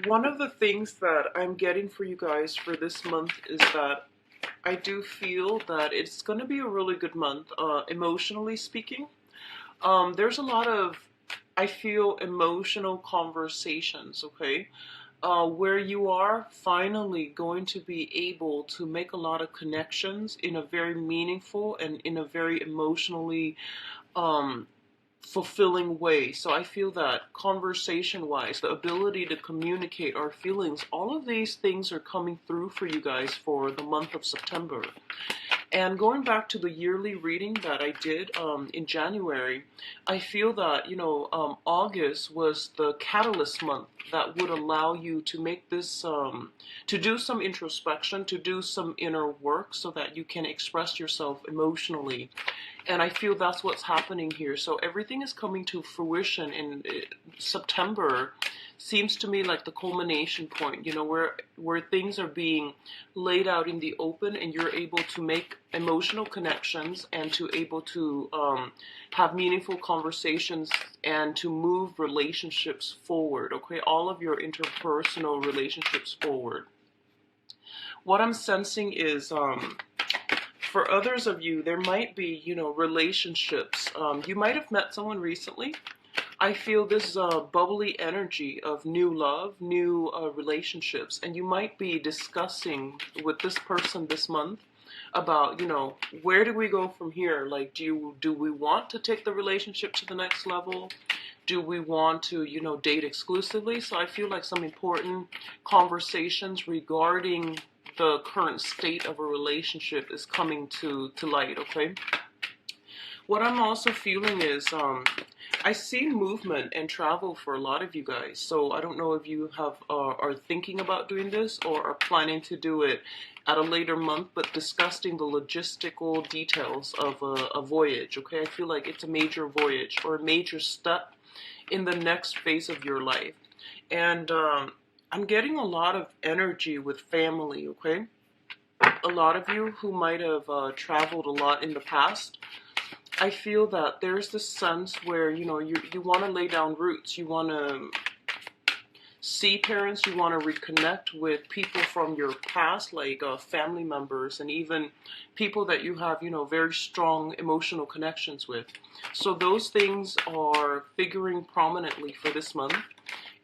One of the things that I'm getting for you guys for this month is that I do feel that it's going to be a really good month, emotionally speaking. There's a lot of, I feel, emotional conversations, okay? Where you are finally going to be able to make a lot of connections in a very meaningful and in a very emotionally um, fulfilling way. So I feel that conversation wise, the ability to communicate our feelings, all of these things are coming through for you guys for the month of September. And going back to the yearly reading that I did in January, I feel that, August was the catalyst month that would allow you to make this, to do some introspection, to do some inner work so that you can express yourself emotionally. And I feel that's what's happening here. So everything is coming to fruition in September. Seems to me like the culmination point, where things are being laid out in the open, and you're able to make emotional connections and to able to have meaningful conversations and to move relationships forward. Okay, all of your interpersonal relationships forward. What I'm sensing is for others of you, there might be, relationships. You might have met someone recently. I feel this bubbly energy of new love, new relationships, and you might be discussing with this person this month about, where do we go from here? Like, do we want to take the relationship to the next level? Do we want to, date exclusively? So I feel like some important conversations regarding the current state of a relationship is coming to light, okay? What I'm also feeling is I see movement and travel for a lot of you guys. So I don't know if you have are thinking about doing this or are planning to do it at a later month, but discussing the logistical details of a voyage, okay? I feel like it's a major voyage or a major step in the next phase of your life. And I'm getting a lot of energy with family, okay? A lot of you who might have traveled a lot in the past, I feel that there's this sense where, you want to lay down roots. You want to see parents. You want to reconnect with people from your past, like family members and even people that you have, very strong emotional connections with. So those things are figuring prominently for this month.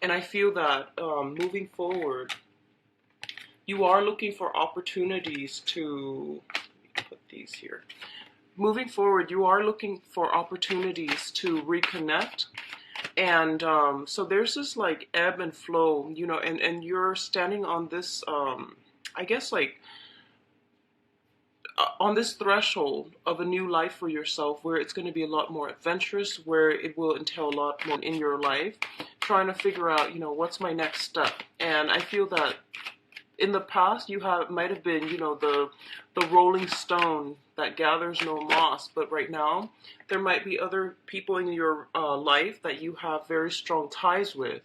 And I feel that moving forward, you are looking for opportunities to, put these here. Moving forward, you are looking for opportunities to reconnect. And so there's this like ebb and flow, and you're standing on this, I guess like on this threshold of a new life for yourself, where it's going to be a lot more adventurous, where it will entail a lot more in your life, trying to figure out, what's my next step. And I feel that in the past, might have been, the rolling stone that gathers no moss. But right now, there might be other people in your life that you have very strong ties with,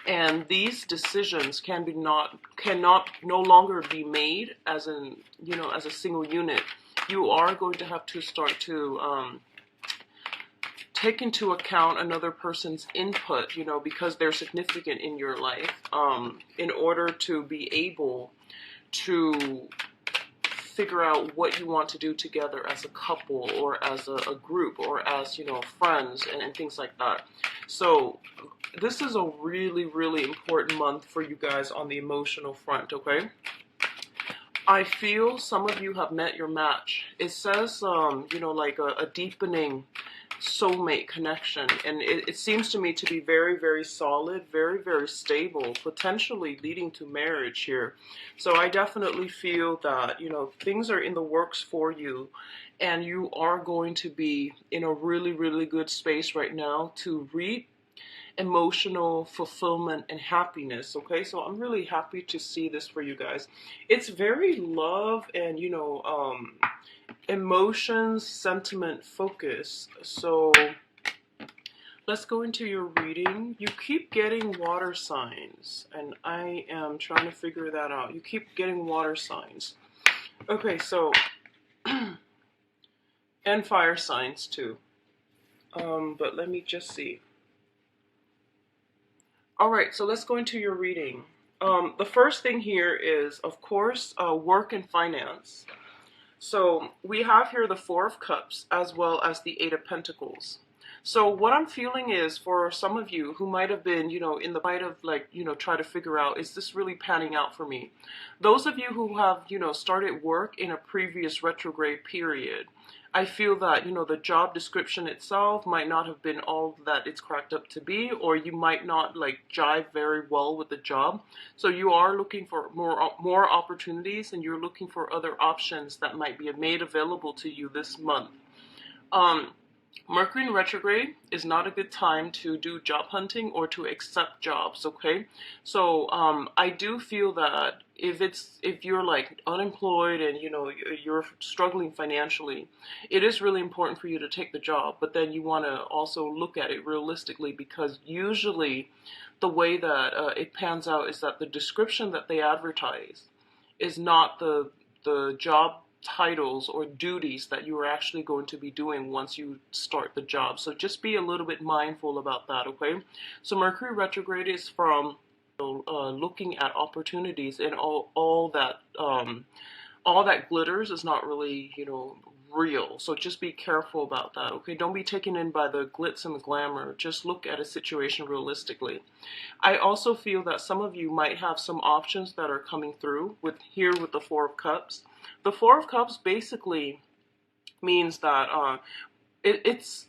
and these decisions cannot no longer be made as as a single unit. You are going to have to start to take into account another person's input, because they're significant in your life, in order to be able to figure out what you want to do together as a couple or as a group or as, friends and things like that. So this is a really, really important month for you guys on the emotional front, okay? I feel some of you have met your match. It says, like a deepening soulmate connection, and it seems to me to be very, very solid, very, very stable, potentially leading to marriage here. So I definitely feel that, things are in the works for you, and you are going to be in a really, really good space right now to reap emotional fulfillment and happiness, okay? So I'm really happy to see this for you guys. It's very love and, emotions, sentiment, focus. So let's go into your reading. You keep getting water signs, and I am trying to figure that out. You keep getting water signs. Okay, so, and fire signs too. But let me just see. All right, so let's go into your reading. The first thing here is, of course, work and finance. So we have here the Four of Cups as well as the Eight of Pentacles. So what I'm feeling is, for some of you who might have been, in the might of like, try to figure out, is this really panning out for me? Those of you who have, started work in a previous retrograde period, I feel that, the job description itself might not have been all that it's cracked up to be, or you might not like jive very well with the job. So you are looking for more opportunities, and you're looking for other options that might be made available to you this month. Mercury in retrograde is not a good time to do job hunting or to accept jobs, okay? So I do feel that if you're like unemployed and you're struggling financially, it is really important for you to take the job, but then you want to also look at it realistically, because usually the way that it pans out is that the description that they advertise is not the job titles or duties that you are actually going to be doing once you start the job. So just be a little bit mindful about that, okay? So Mercury retrograde is from looking at opportunities, and all that glitters is not really real. So just be careful about that, okay? Don't be taken in by the glitz and the glamour. Just look at a situation realistically. I also feel that some of you might have some options that are coming through with the Four of Cups. The Four of Cups basically means that it's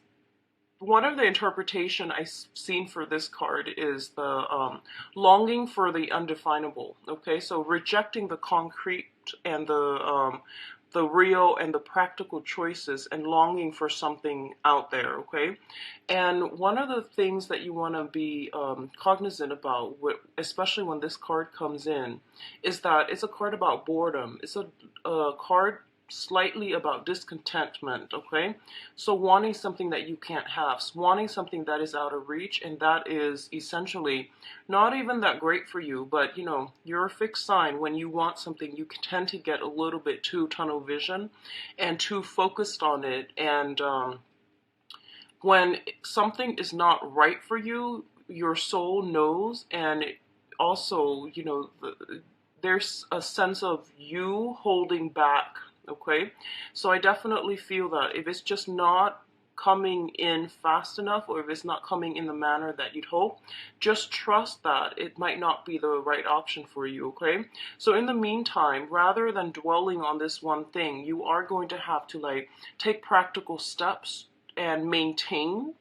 one of the interpretation I've seen for this card is the longing for the undefinable. Okay, so rejecting the concrete and the real and the practical choices, and longing for something out there, okay? And one of the things that you want to be cognizant about, especially when this card comes in, is that it's a card about boredom. It's a card slightly about discontentment, okay? So wanting something that you can't have, wanting something that is out of reach, and that is essentially not even that great for you, but you're a fixed sign. When you want something, you tend to get a little bit too tunnel vision and too focused on it, and when something is not right for you, your soul knows, and also, there's a sense of you holding back, okay? So I definitely feel that if it's just not coming in fast enough, or if it's not coming in the manner that you'd hope, just trust that it might not be the right option for you, okay? So in the meantime, rather than dwelling on this one thing, you are going to have to like take practical steps and maintain,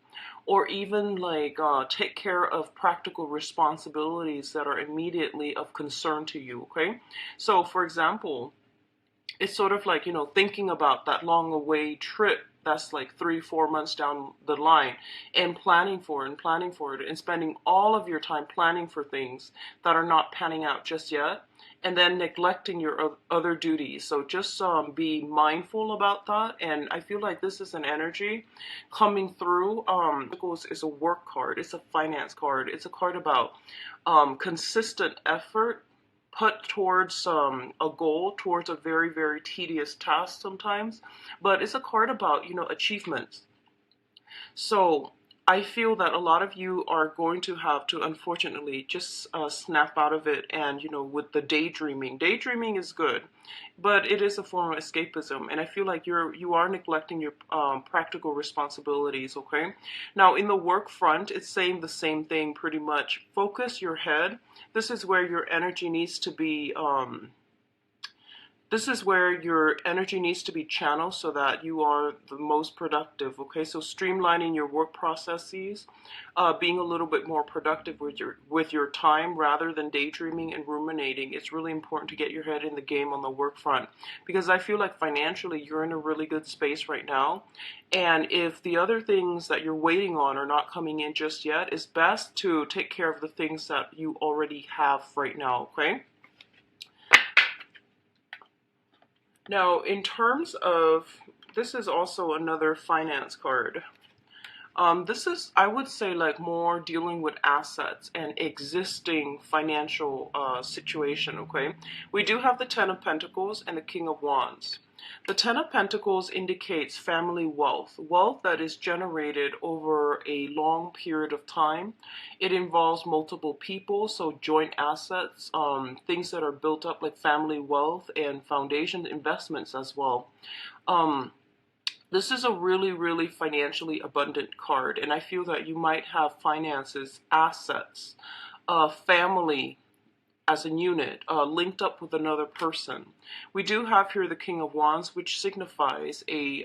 or even like take care of practical responsibilities that are immediately of concern to you, okay? So for example, it's sort of like, thinking about that long away trip that's like 3-4 months down the line, and planning for it, and spending all of your time planning for things that are not panning out just yet, and then neglecting your other duties. So just be mindful about that. And I feel like this is an energy coming through. Is a work card. It's a finance card. It's a card about consistent effort put towards a goal, towards a very, very tedious task sometimes. But it's a card about, achievements. So I feel that a lot of you are going to have to, unfortunately, just snap out of it. And, with the daydreaming is good, but it is a form of escapism. And I feel like you are neglecting your practical responsibilities, okay? Now, in the work front, it's saying the same thing pretty much. Focus your head. This is where your energy needs to be channeled so that you are the most productive, okay? So streamlining your work processes, being a little bit more productive with your time rather than daydreaming and ruminating. It's really important to get your head in the game on the work front, because I feel like financially you're in a really good space right now. And if the other things that you're waiting on are not coming in just yet, it's best to take care of the things that you already have right now, okay? Now, in terms of, this is also another finance card. This is, I would say, like more dealing with assets and existing financial situation, okay? We do have the Ten of Pentacles and the King of Wands. The Ten of Pentacles indicates family wealth, wealth that is generated over a long period of time. It involves multiple people, so joint assets, things that are built up like family wealth and foundation investments as well. This is a really, really financially abundant card, and I feel that you might have finances, assets, family as a unit, linked up with another person. We do have here the King of Wands, which signifies a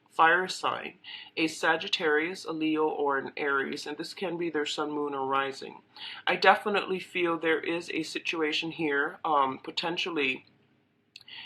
fire sign, a Sagittarius, a Leo, or an Aries, and this can be their sun, moon, or rising. I definitely feel there is a situation here, potentially.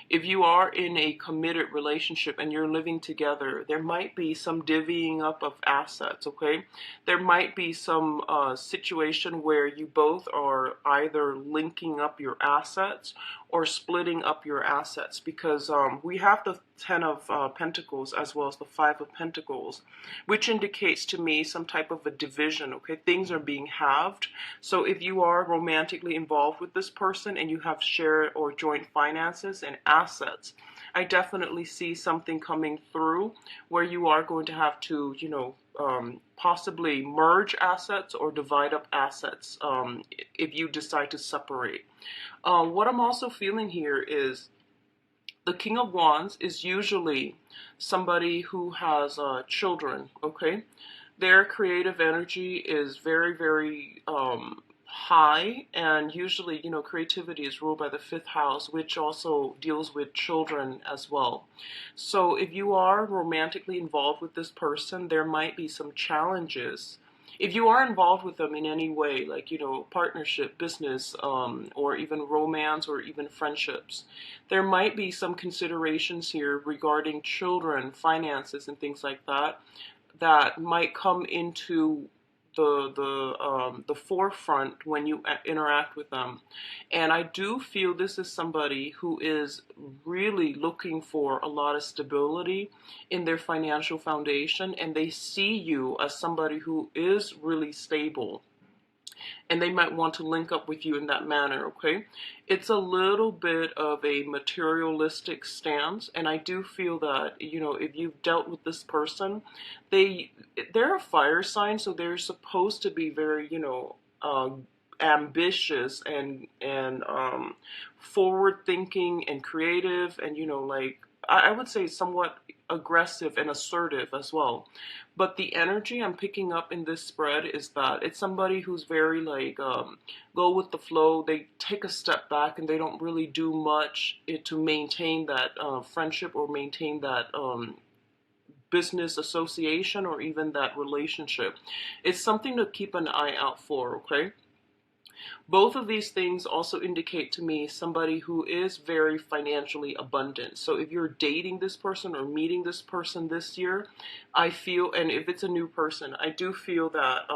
If you are in a committed relationship and you're living together, there might be some divvying up of assets, okay? There might be some situation where you both are either linking up your assets or splitting up your assets, because we have the Ten of Pentacles as well as the Five of Pentacles, which indicates to me some type of a division, okay? Things are being halved. So if you are romantically involved with this person and you have shared or joint finances and assets, I definitely see something coming through where you are going to have to, you know, possibly merge assets or divide up assets if you decide to separate. What I'm also feeling here is the King of Wands is usually somebody who has children, okay? Their creative energy is very, very high, and usually, you know, creativity is ruled by the fifth house, which also deals with children as well. So if you are romantically involved with this person, there might be some challenges. If you are involved with them in any way, like, you know, partnership, business, or even romance or even friendships, there might be some considerations here regarding children, finances, and things like that, that might come into the forefront when you interact with them. And I do feel this is somebody who is really looking for a lot of stability in their financial foundation, and they see you as somebody who is really stable, and they might want to link up with you in that manner, okay? It's a little bit of a materialistic stance, and I do feel that, you know, if you've dealt with this person, they're a fire sign, so they're supposed to be very, you know, ambitious and forward thinking and creative, and, you know, like, I would say somewhat aggressive and assertive as well. But the energy I'm picking up in this spread is that it's somebody who's very like go with the flow. They take a step back and they don't really do much to maintain that friendship or maintain that business association or even that relationship. It's something to keep an eye out for, okay? Both of these things also indicate to me somebody who is very financially abundant. So if you're dating this person or meeting this person this year, I feel, and if it's a new person, I do feel that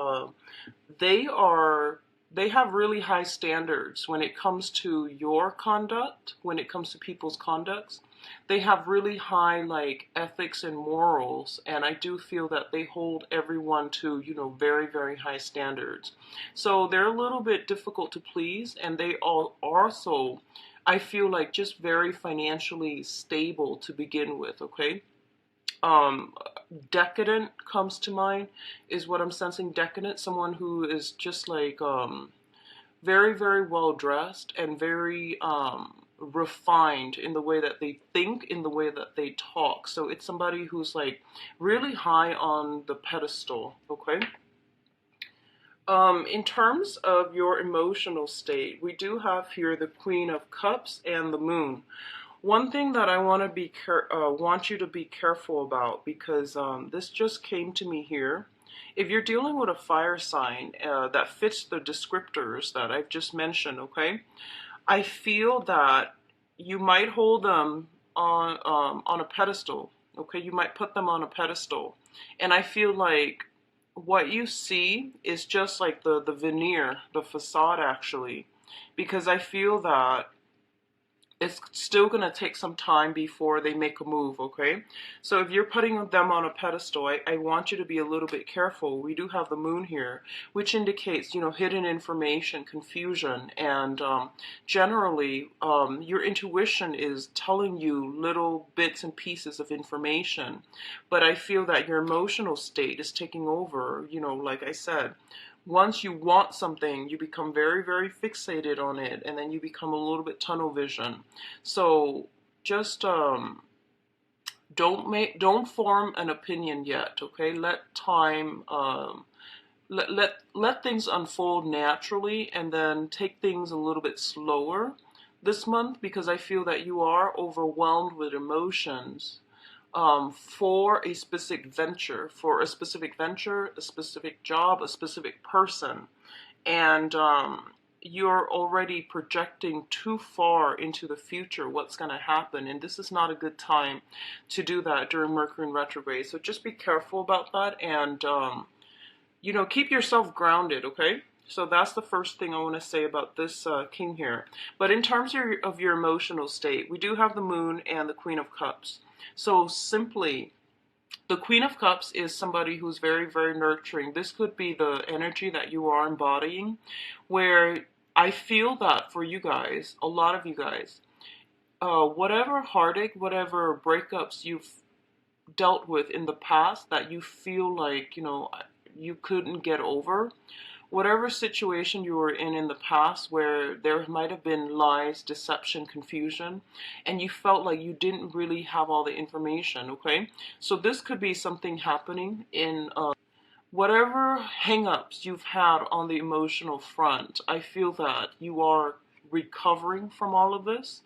they have really high standards when it comes to your conduct, when it comes to people's conducts. They have really high like ethics and morals, and I do feel that they hold everyone to, you know, very, very high standards. So they're a little bit difficult to please, and they all also, I feel like, just very financially stable to begin with, okay? Um, Decadent comes to mind is what I'm sensing. Decadent, someone who is just like very, very well dressed and very refined in the way that they think, in the way that they talk. So it's somebody who's like really high on the pedestal, okay? In terms of your emotional state, we do have here the Queen of Cups and the Moon. One thing that I want to want you to be careful about, because this just came to me here. If you're dealing with a fire sign that fits the descriptors that I've just mentioned, okay, I feel that you might hold them on a pedestal, okay? You might put them on a pedestal, and I feel like what you see is just like the veneer, the facade, actually, because I feel that it's still going to take some time before they make a move, okay? So if you're putting them on a pedestal, I want you to be a little bit careful. We do have the moon here, which indicates, you know, hidden information, confusion, and generally your intuition is telling you little bits and pieces of information. But I feel that your emotional state is taking over, you know, like I said. Once you want something, you become very, very fixated on it, and then you become a little bit tunnel vision. So just don't form an opinion yet, okay? Let time let things unfold naturally, and then take things a little bit slower this month, because I feel that you are overwhelmed with emotions for a specific venture, a specific job, a specific person. And you're already projecting too far into the future what's going to happen. And this is not a good time to do that during Mercury in retrograde. So just be careful about that, and, you know, keep yourself grounded, okay? So that's the first thing I want to say about this king here. But in terms of your emotional state, we do have the moon and the Queen of Cups. So simply, the Queen of Cups is somebody who's very, very nurturing. This could be the energy that you are embodying, where I feel that for you guys, a lot of you guys, whatever heartache, whatever breakups you've dealt with in the past that you feel like, you know, you couldn't get over, whatever situation you were in the past where there might have been lies, deception, confusion, and you felt like you didn't really have all the information, okay? So this could be something happening in whatever hang-ups you've had on the emotional front. I feel that you are recovering from all of this,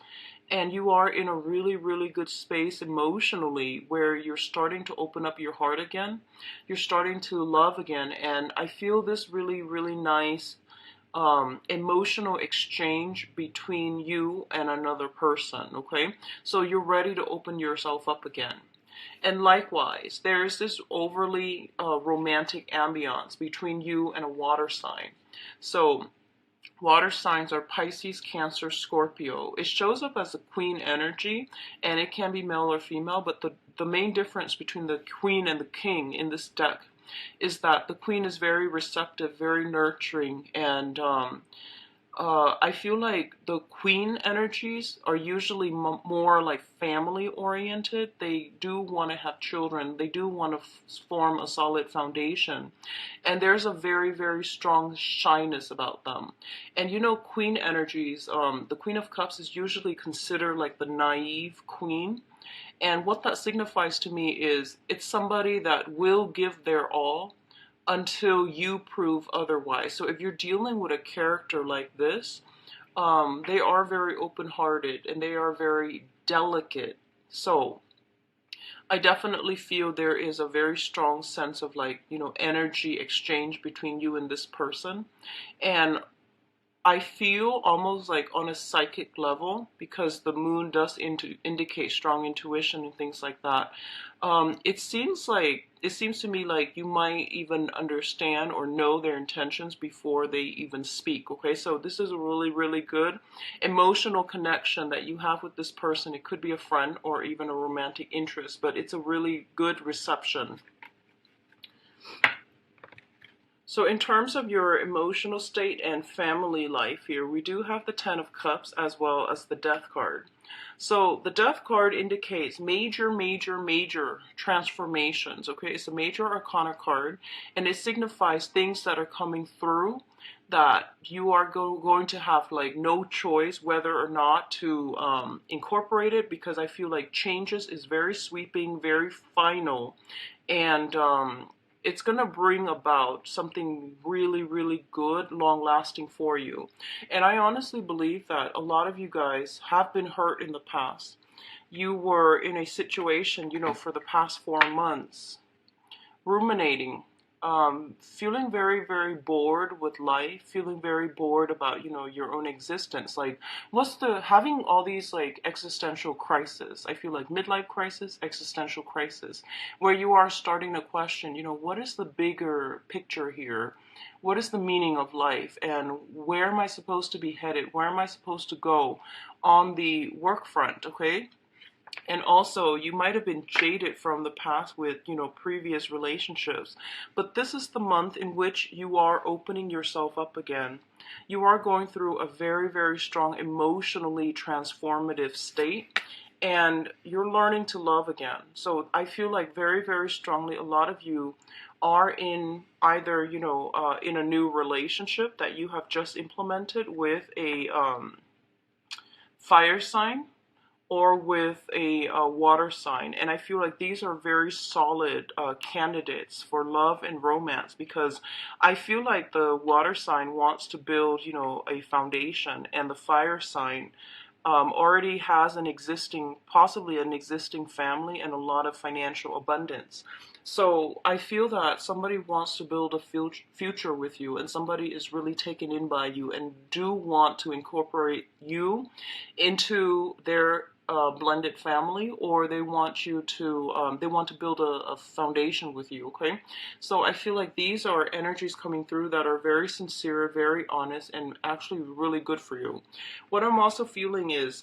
and you are in a really, really good space emotionally where you're starting to open up your heart again. You're starting to love again. And I feel this really, really nice emotional exchange between you and another person, okay? So you're ready to open yourself up again. And likewise, there's this overly romantic ambiance between you and a water sign. So water signs are Pisces, Cancer, Scorpio. It shows up as a queen energy, and it can be male or female, but the main difference between the queen and the king in this deck is that the queen is very receptive, very nurturing, and I feel like the queen energies are usually more like family oriented. They do want to have children. They do want to form a solid foundation. And there's a very, very strong shyness about them. And you know, queen energies, the Queen of Cups is usually considered like the naive queen. And what that signifies to me is it's somebody that will give their all until you prove otherwise. So if you're dealing with a character like this, they are very open-hearted and they are very delicate. So I definitely feel there is a very strong sense of, like, you know, energy exchange between you and this person. And I feel almost like on a psychic level, because the moon does indicate strong intuition and things like that. It seems to me like you might even understand or know their intentions before they even speak. Okay, so this is a really, really good emotional connection that you have with this person. It could be a friend or even a romantic interest, but it's a really good reception. So in terms of your emotional state and family life here, we do have the Ten of Cups as well as the Death card. So the Death card indicates major, major, major transformations, okay? It's a major arcana card, and it signifies things that are coming through that you are going to have, like, no choice whether or not to incorporate it, because I feel like changes is very sweeping, very final, and it's going to bring about something really, really good, long-lasting for you. And I honestly believe that a lot of you guys have been hurt in the past. You were in a situation, you know, for the past 4 months, ruminating, feeling very, very bored with life, feeling very bored about, you know, your own existence. Like, having all these, like, existential crises. I feel like midlife crisis, existential crisis, where you are starting to question, you know, what is the bigger picture here? What is the meaning of life? And where am I supposed to be headed? Where am I supposed to go on the work front, okay? And also, you might have been jaded from the past with, previous relationships. But this is the month in which you are opening yourself up again. You are going through a very, very strong, emotionally transformative state. And you're learning to love again. So I feel like very, very strongly a lot of you are in either, in a new relationship that you have just implemented with a fire sign, or with a water sign. And I feel like these are very solid candidates for love and romance, because I feel like the water sign wants to build, a foundation, and the fire sign already has possibly an existing family and a lot of financial abundance. So I feel that somebody wants to build a future with you, and somebody is really taken in by you and do want to incorporate you into their blended family, or they want you to build a foundation with you, okay? So I feel like these are energies coming through that are very sincere, very honest, and actually really good for you. What I'm also feeling is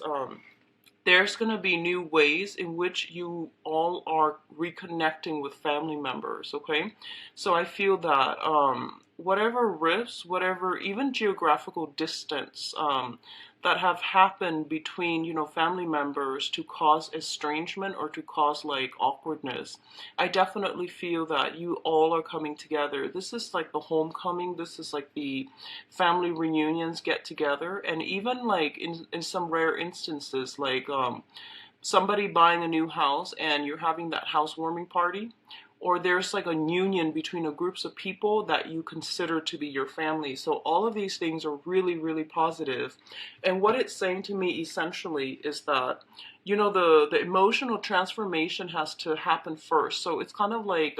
there's going to be new ways in which you all are reconnecting with family members, okay? So I feel that whatever rifts, whatever, even geographical distance that have happened between, family members to cause estrangement or to cause like awkwardness, I definitely feel that you all are coming together. This is like the homecoming. This is like the family reunions get together. And even like in some rare instances, like somebody buying a new house and you're having that housewarming party, or there's like a union between a groups of people that you consider to be your family. So all of these things are really, really positive. And what it's saying to me essentially is that, the emotional transformation has to happen first. So it's kind of like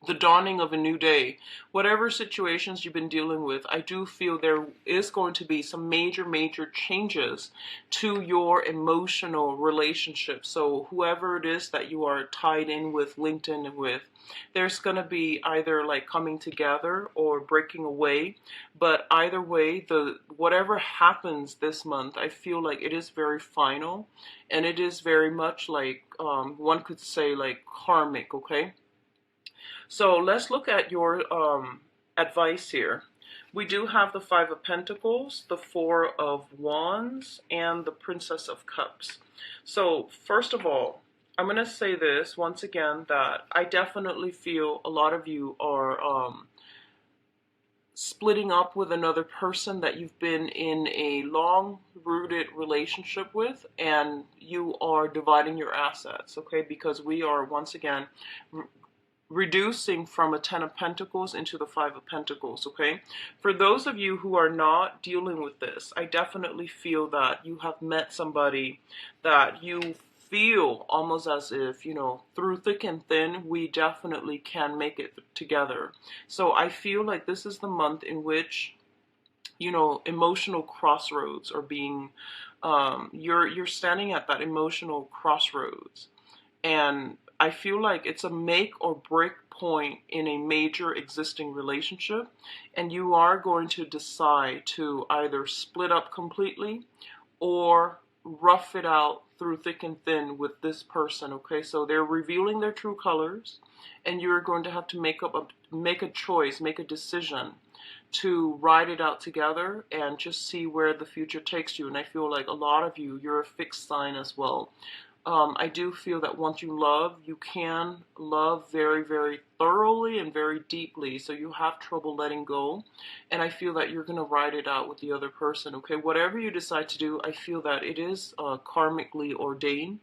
the dawning of a new day. Whatever situations you've been dealing with, I do feel there is going to be some major, major changes to your emotional relationship. So whoever it is that you are tied in with, linked in with, there's going to be either like coming together or breaking away. But either way, whatever happens this month, I feel like it is very final, and it is very much like one could say like karmic, okay? So let's look at your advice here. We do have the Five of Pentacles, the Four of Wands, and the Princess of Cups. So first of all, I'm going to say this once again, that I definitely feel a lot of you are splitting up with another person that you've been in a long-rooted relationship with, and you are dividing your assets, okay? Because we are, once again, reducing from a Ten of Pentacles into the Five of Pentacles, okay? For those of you who are not dealing with this, I definitely feel that you have met somebody that you feel almost as if, through thick and thin, we definitely can make it together. So I feel like this is the month in which, emotional crossroads are being, you're standing at that emotional crossroads. And I feel like it's a make or break point in a major existing relationship, and you are going to decide to either split up completely or rough it out through thick and thin with this person, okay? So they're revealing their true colors, and you're going to have to make a choice, make a decision to ride it out together and just see where the future takes you. And I feel like a lot of you, you're a fixed sign as well. I do feel that once you love, you can love very, very thoroughly and very deeply. So you have trouble letting go. And I feel that you're going to ride it out with the other person, okay? Whatever you decide to do, I feel that it is karmically ordained.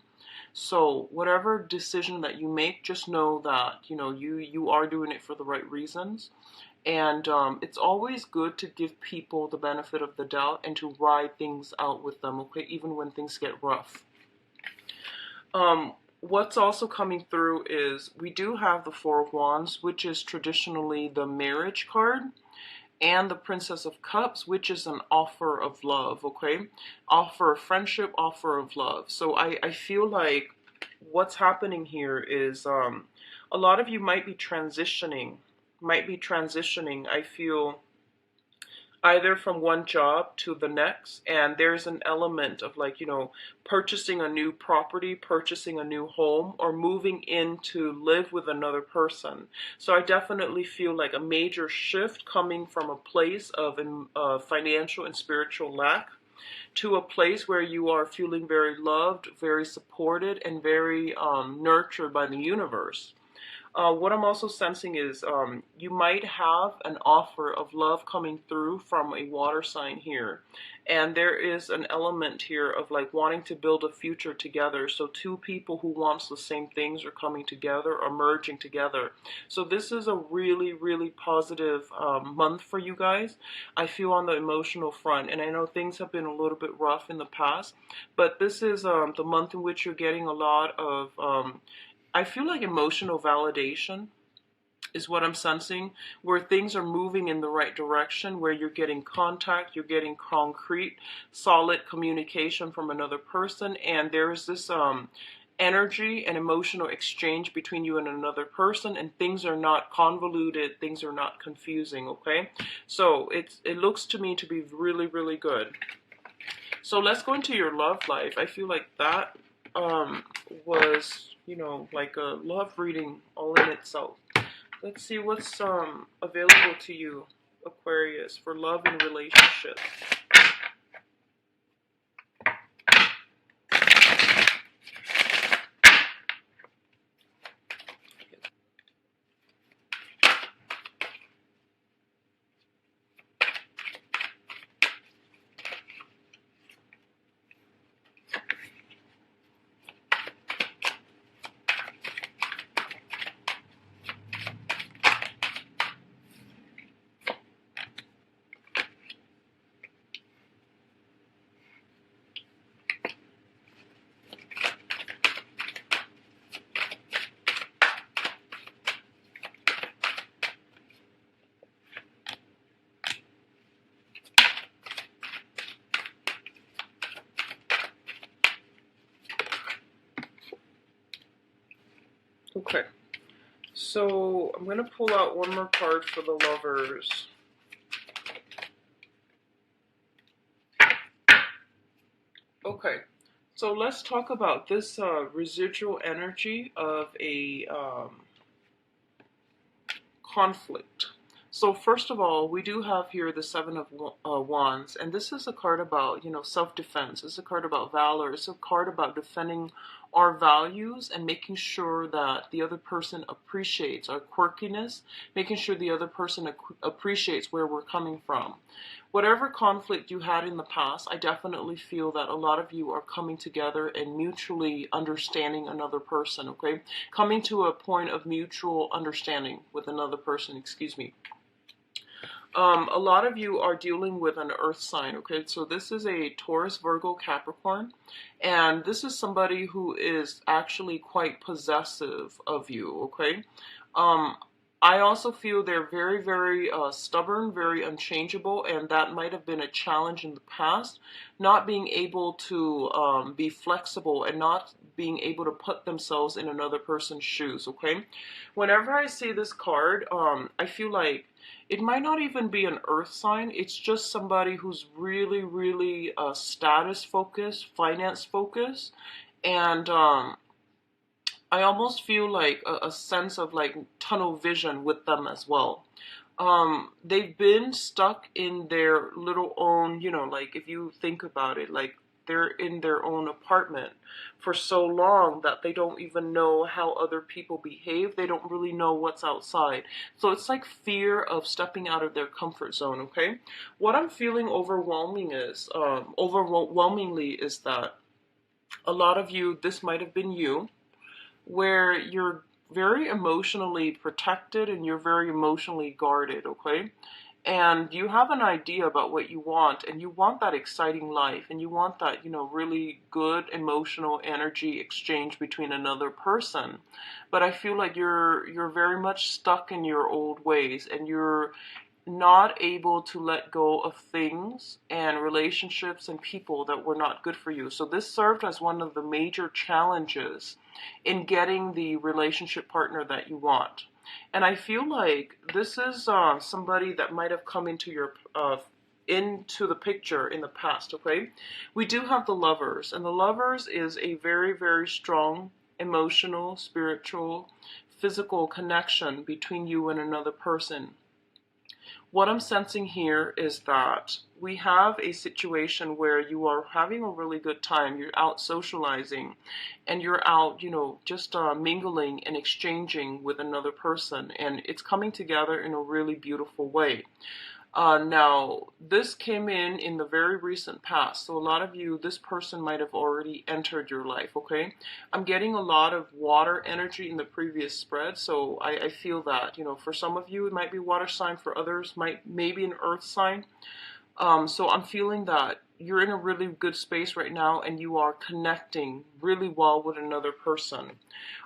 So whatever decision that you make, just know that, you are doing it for the right reasons. And it's always good to give people the benefit of the doubt and to ride things out with them, okay? Even when things get rough. What's also coming through is we do have the Four of Wands, which is traditionally the marriage card, and the Princess of Cups, which is an offer of love, okay? Offer of friendship, offer of love. So I feel like what's happening here is a lot of you might be transitioning might be transitioning, I feel, either from one job to the next, and there's an element of like, you know, purchasing a new property, purchasing a new home, or moving in to live with another person. So I definitely feel like a major shift coming from a place of financial and spiritual lack to a place where you are feeling very loved, very supported, and very nurtured by the universe. What I'm also sensing is you might have an offer of love coming through from a water sign here. And there is an element here of like wanting to build a future together. So two people who wants the same things are coming together or merging together. So this is a really, really positive month for you guys. I feel on the emotional front. And I know things have been a little bit rough in the past. But this is the month in which you're getting a lot of I feel like emotional validation is what I'm sensing, where things are moving in the right direction, where you're getting contact, you're getting concrete, solid communication from another person, and there is this energy and emotional exchange between you and another person, and things are not convoluted, things are not confusing, okay? So it looks to me to be really, really good. So let's go into your love life. I feel like that was, you know, like a love reading all in itself. Let's see what's available to you, Aquarius, for love and relationships. Okay, so I'm going to pull out one more card for the lovers. Okay, so let's talk about this residual energy of a conflict. So first of all, we do have here the Seven of Wands, and this is a card about, you know, self-defense. It's a card about valor. It's a card about defending our values and making sure that the other person appreciates our quirkiness, making sure the other person appreciates where we're coming from. Whatever conflict you had in the past, I definitely feel that a lot of you are coming together and mutually understanding another person, okay? Coming to a point of mutual understanding with another person, excuse me. A lot of you are dealing with an earth sign, okay? So this is a Taurus, Virgo, Capricorn, and this is somebody who is actually quite possessive of you, okay? I also feel they're very, very stubborn, very unchangeable, and that might have been a challenge in the past, not being able to be flexible and not being able to put themselves in another person's shoes, okay? Whenever I see this card, I feel like it might not even be an earth sign. It's just somebody who's really, really status focused, finance focused, and I almost feel like a sense of like tunnel vision with them as well. They've been stuck in their little own, you know, like if you think about it, like they're in their own apartment for so long that they don't even know how other people behave. They don't really know what's outside. So it's like fear of stepping out of their comfort zone, okay? What I'm feeling overwhelmingly is that a lot of you, this might have been you, where you're very emotionally protected and you're very emotionally guarded, okay? And you have an idea about what you want, and you want that exciting life, and you want that, you know, really good emotional energy exchange between another person. But I feel like you're very much stuck in your old ways, and you're not able to let go of things and relationships and people that were not good for you. So this served as one of the major challenges in getting the relationship partner that you want. And I feel like this is somebody that might have come into your into the picture in the past, okay? We do have the Lovers, and the Lovers is a very, very strong emotional, spiritual, physical connection between you and another person. What I'm sensing here is that we have a situation where you are having a really good time. You're out socializing and you're out, just mingling and exchanging with another person, and it's coming together in a really beautiful way. Now, this came in the very recent past, so a lot of you, this person might have already entered your life, okay? I'm getting a lot of water energy in the previous spread, so I feel that, for some of you, it might be water sign, for others, maybe an earth sign. So I'm feeling that you're in a really good space right now, and you are connecting really well with another person.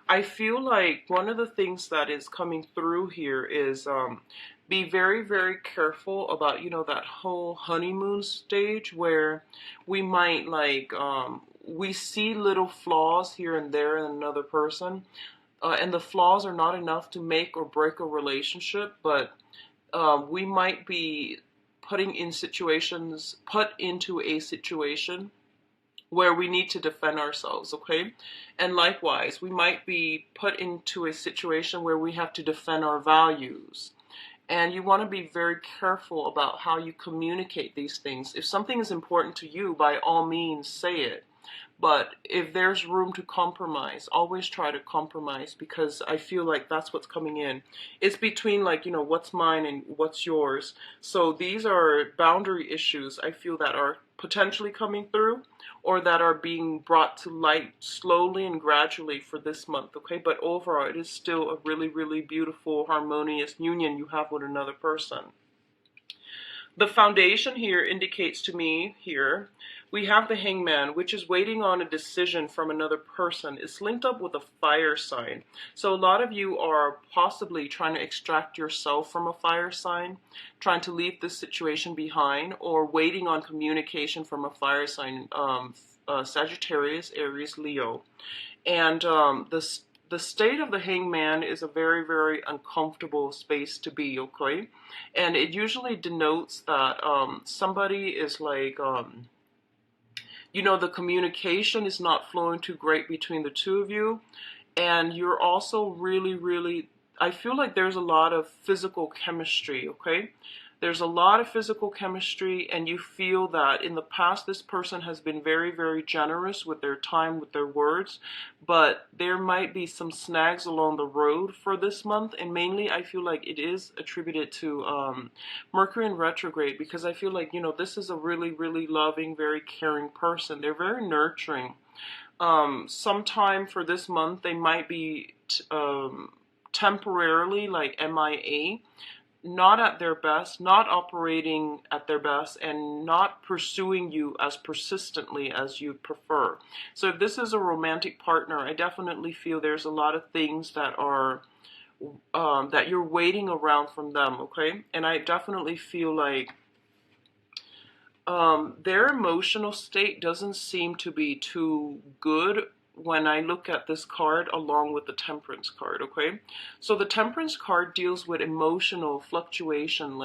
I feel like one of the things that is coming through here is be very, very careful about, that whole honeymoon stage where we might we see little flaws here and there in another person. And the flaws are not enough to make or break a relationship, but we might be put into a situation where we need to defend ourselves, okay? And likewise, we might be put into a situation where we have to defend our values. And you want to be very careful about how you communicate these things. If something is important to you, by all means, say it. But if there's room to compromise, always try to compromise, because I feel like that's what's coming in. It's between what's mine and what's yours. So these are boundary issues I feel that are potentially coming through, or that are being brought to light slowly and gradually for this month, okay? But overall, it is still a really, really beautiful, harmonious union you have with another person. The foundation here indicates to me here, we have the Hangman, which is waiting on a decision from another person. It's linked up with a fire sign. So a lot of you are possibly trying to extract yourself from a fire sign, trying to leave this situation behind, or waiting on communication from a fire sign, Sagittarius, Aries, Leo. And the state of the Hangman is a very, very uncomfortable space to be, okay? And it usually denotes that somebody is the communication is not flowing too great between the two of you. And you're also really, really, I feel like there's a lot of physical chemistry, okay? There's a lot of physical chemistry, and you feel that in the past this person has been very, very generous with their time, with their words, but there might be some snags along the road for this month, and mainly I feel like it is attributed to Mercury in retrograde, because I feel like, this is a really, really loving, very caring person. They're very nurturing. Sometime for this month, they might be temporarily MIA, not at their best, not operating at their best, and not pursuing you as persistently as you prefer. So if this is a romantic partner, I definitely feel there's a lot of things that are that you're waiting around from them, okay? And I definitely feel like their emotional state doesn't seem to be too good when I look at this card along with the Temperance card, okay? So the Temperance card deals with emotional fluctuation,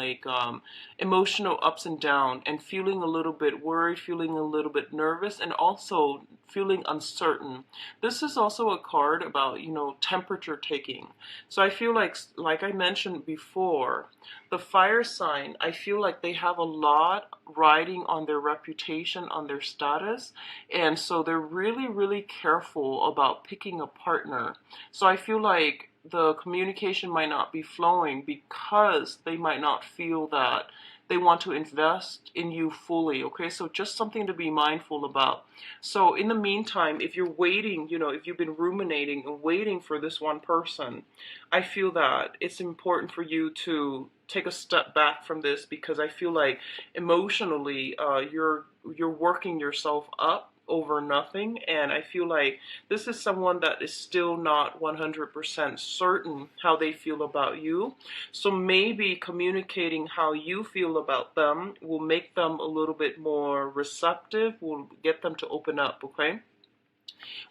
emotional ups and downs, and feeling a little bit worried, feeling a little bit nervous, and also feeling uncertain. This is also a card about, temperature taking. So I feel like I mentioned before, the fire sign, I feel like they have a lot riding on their reputation, on their status, and so they're really, really careful about picking a partner. So I feel like the communication might not be flowing because they might not feel that they want to invest in you fully, okay? So just something to be mindful about. So in the meantime, if you're waiting, if you've been ruminating and waiting for this one person, I feel that it's important for you to take a step back from this, because I feel like emotionally you're working yourself up over nothing, and I feel like this is someone that is still not 100% certain how they feel about you. So maybe communicating how you feel about them will make them a little bit more receptive, will get them to open up, okay?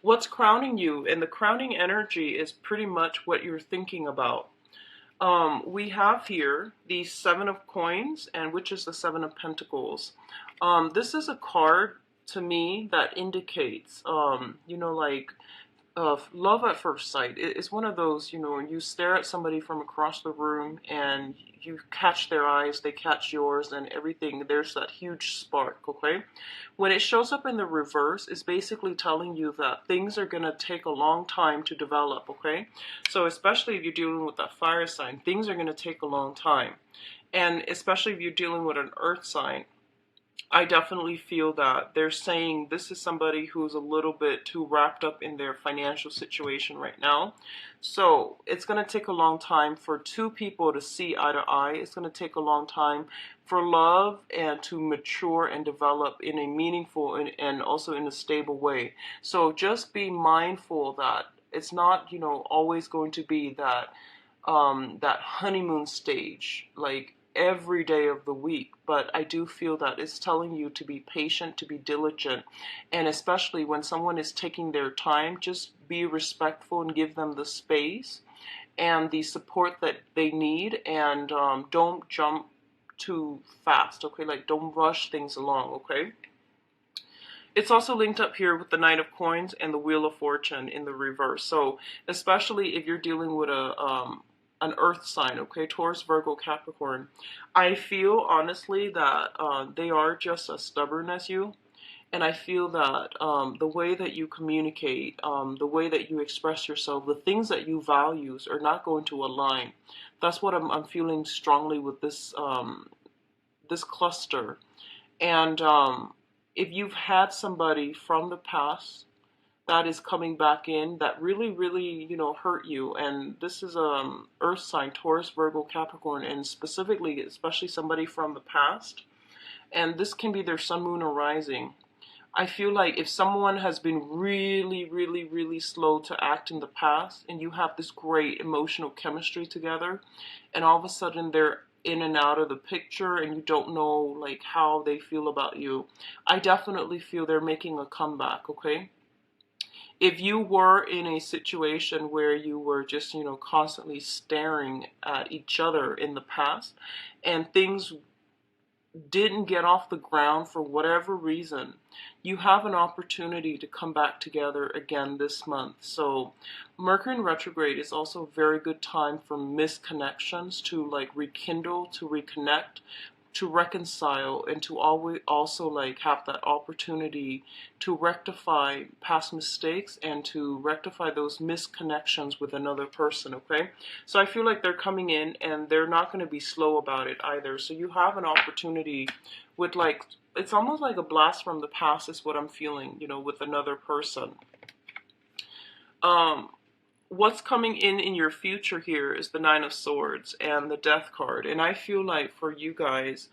What's crowning you? And the crowning energy is pretty much what you're thinking about. We have here the Seven of Coins, and which is the Seven of Pentacles. This is a card to me that indicates, like of love at first sight. It's one of those, when you stare at somebody from across the room and you catch their eyes, they catch yours, and everything, there's that huge spark, okay? When it shows up in the reverse, it's basically telling you that things are going to take a long time to develop, okay? So especially if you're dealing with that fire sign, things are going to take a long time. And especially if you're dealing with an earth sign, I definitely feel that they're saying this is somebody who's a little bit too wrapped up in their financial situation right now. So it's going to take a long time for two people to see eye to eye. It's going to take a long time for love and to mature and develop in a meaningful and also in a stable way. So just be mindful that it's not, always going to be that honeymoon stage, like every day of the week. But I do feel that it's telling you to be patient, to be diligent, and especially when someone is taking their time, just be respectful and give them the space and the support that they need, and don't jump too fast, okay? Like, don't rush things along, okay? It's also linked up here with the Knight of Coins and the Wheel of Fortune in the reverse. So especially if you're dealing with an earth sign, okay, Taurus, Virgo, Capricorn, I feel honestly that they are just as stubborn as you. And I feel that the way that you communicate, the way that you express yourself, the things that you value are not going to align. That's what I'm feeling strongly with this cluster. And if you've had somebody from the past that is coming back in that really, hurt you, and this is earth sign, Taurus, Virgo, Capricorn, and specifically, especially somebody from the past, and this can be their sun, moon, or rising. I feel like if someone has been really slow to act in the past, and you have this great emotional chemistry together, and all of a sudden they're in and out of the picture and you don't know like how they feel about you, I definitely feel they're making a comeback, okay? If you were in a situation where you were just, constantly staring at each other in the past and things didn't get off the ground for whatever reason, you have an opportunity to come back together again this month. So Mercury in retrograde is also a very good time for misconnections to like rekindle, to reconnect, to reconcile, and to always also like have that opportunity to rectify past mistakes and to rectify those misconnections with another person, okay? So I feel like they're coming in and they're not going to be slow about it either. So you have an opportunity with like, it's almost like a blast from the past is what I'm feeling, with another person. What's coming in your future here is the Nine of Swords and the Death card. And I feel like for you guys,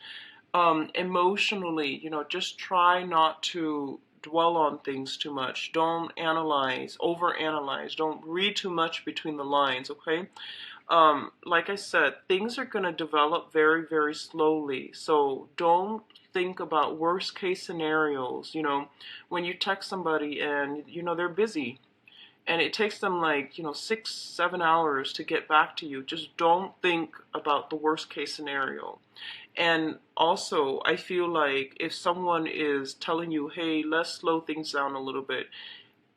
emotionally, just try not to dwell on things too much. Don't analyze, overanalyze. Don't read too much between the lines, okay? Like I said, things are going to develop very slowly. So don't think about worst case scenarios, when you text somebody and, they're busy and it takes them like 6-7 hours to get back to you. Just don't think about the worst case scenario. And also I feel like if someone is telling you, hey, let's slow things down a little bit,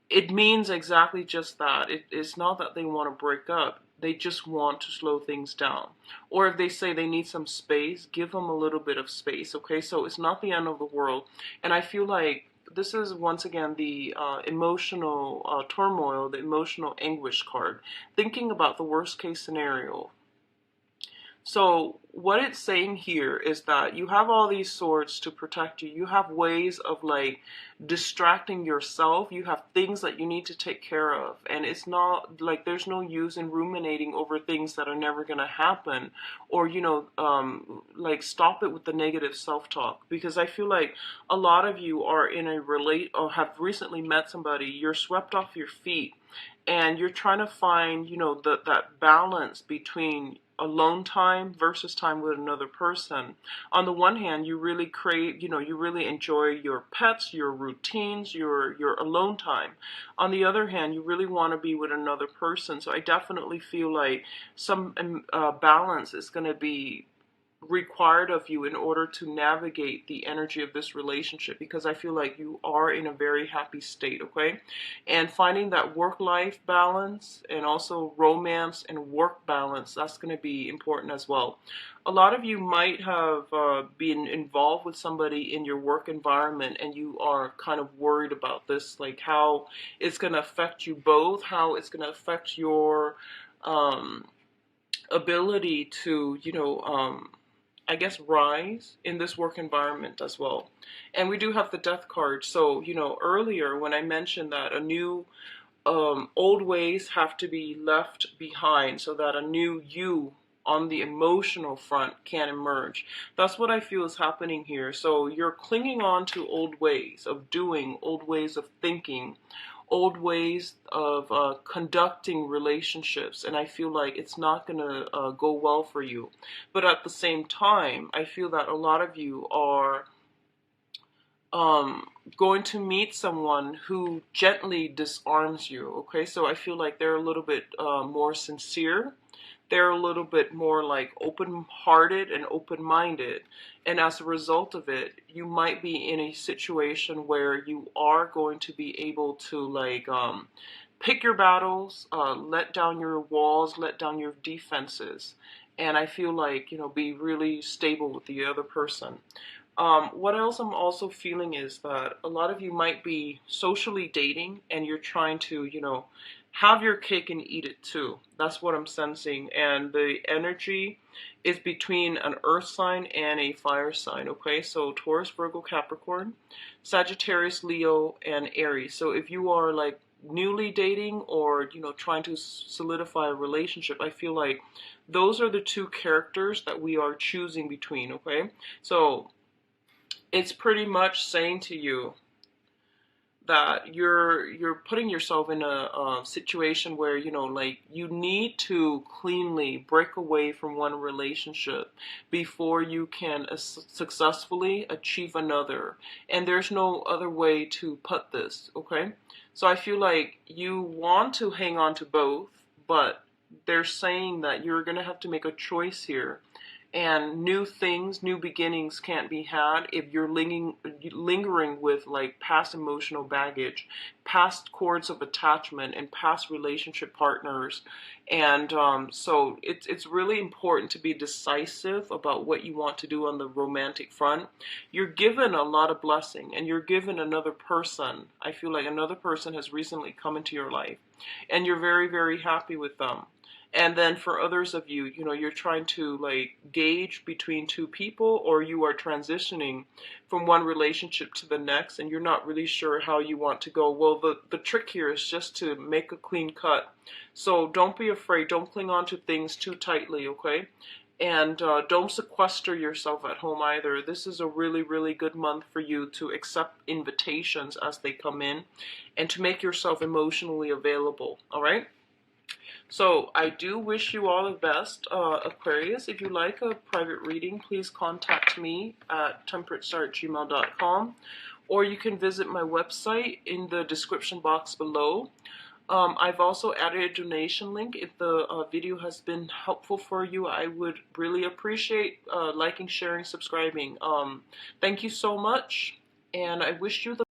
it means exactly just that. It's not that they want to break up, they just want to slow things down. Or if they say they need some space, give them a little bit of space, okay? So it's not the end of the world. And I feel like this is once again the emotional turmoil, the emotional anguish card, thinking about the worst case scenario. So what it's saying here is that you have all these swords to protect you. You have ways of like distracting yourself. You have things that you need to take care of. And it's not like there's no use in ruminating over things that are never going to happen, or, like stop it with the negative self-talk. Because I feel like a lot of you are in a or have recently met somebody, you're swept off your feet and you're trying to find, that balance between alone time versus time with another person. On the one hand, you really crave, you really enjoy your pets, your routines, your alone time. On the other hand, you really want to be with another person. So I definitely feel like some balance is going to be required of you in order to navigate the energy of this relationship, because I feel like you are in a very happy state, okay? And finding that work-life balance and also romance and work balance, that's going to be important as well. A lot of you might have been involved with somebody in your work environment and you are kind of worried about this, like how it's going to affect you both, how it's going to affect your ability to, I guess, rise in this work environment as well. And we do have the death card. So, earlier when I mentioned that a new old ways have to be left behind so that a new you on the emotional front can emerge. That's what I feel is happening here. So you're clinging on to old ways of doing, old ways of thinking, old ways of conducting relationships, and I feel like it's not going to go well for you. But at the same time, I feel that a lot of you are going to meet someone who gently disarms you, okay? So I feel like they're a little bit more sincere. They're a little bit more like open-hearted and open-minded. And as a result of it, you might be in a situation where you are going to be able to like pick your battles, let down your walls, let down your defenses. And I feel like, be really stable with the other person. What else I'm also feeling is that a lot of you might be socially dating and you're trying to, have your cake and eat it too. That's what I'm sensing. And the energy is between an earth sign and a fire sign, okay? So Taurus, Virgo, Capricorn, Sagittarius, Leo, and Aries. So if you are like newly dating or, trying to solidify a relationship, I feel like those are the two characters that we are choosing between, okay? So it's pretty much saying to you that you're putting yourself in a situation where like you need to cleanly break away from one relationship before you can successfully achieve another, and there's no other way to put this, okay? So I feel like you want to hang on to both, but they're saying that you're gonna have to make a choice here. And new things, new beginnings can't be had if you're lingering with like past emotional baggage, past cords of attachment, and past relationship partners. And so it's really important to be decisive about what you want to do on the romantic front. You're given a lot of blessing, and you're given another person. I feel like another person has recently come into your life, and you're very, very happy with them. And then for others of you, you're trying to like gauge between two people, or you are transitioning from one relationship to the next and you're not really sure how you want to go. Well, the trick here is just to make a clean cut. So don't be afraid. Don't cling on to things too tightly, okay? And don't sequester yourself at home either. This is a really, really good month for you to accept invitations as they come in and to make yourself emotionally available, all right? So I do wish you all the best, Aquarius. If you like a private reading, please contact me at temperatestar@gmail.com, or you can visit my website in the description box below. I've also added a donation link. If the video has been helpful for you, I would really appreciate liking, sharing, subscribing. Thank you so much, and I wish you the